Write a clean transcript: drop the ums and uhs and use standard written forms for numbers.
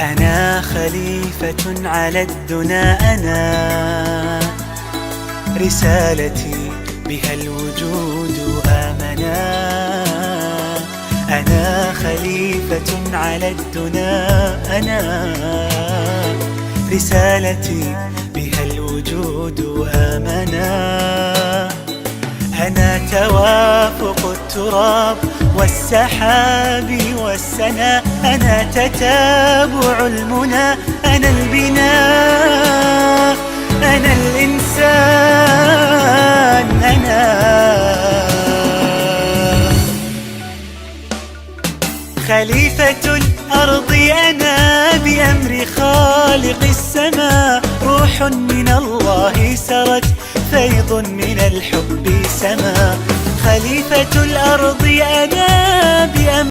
أنا خليفة على الدنا، أنا رسالتي بها الوجود آمنا. أنا خليفة على الدنا، أنا رسالتي بها الوجود آمنا. أنا توافق التراب والسحاب والسنا، أنا تتابع المنى، أنا البناء، أنا الإنسان، أنا خليفة الأرض، أنا بأمر خالق السماء. روح من الله سرت، فيض من الحب سما. خليفة الأرض أنا بأمر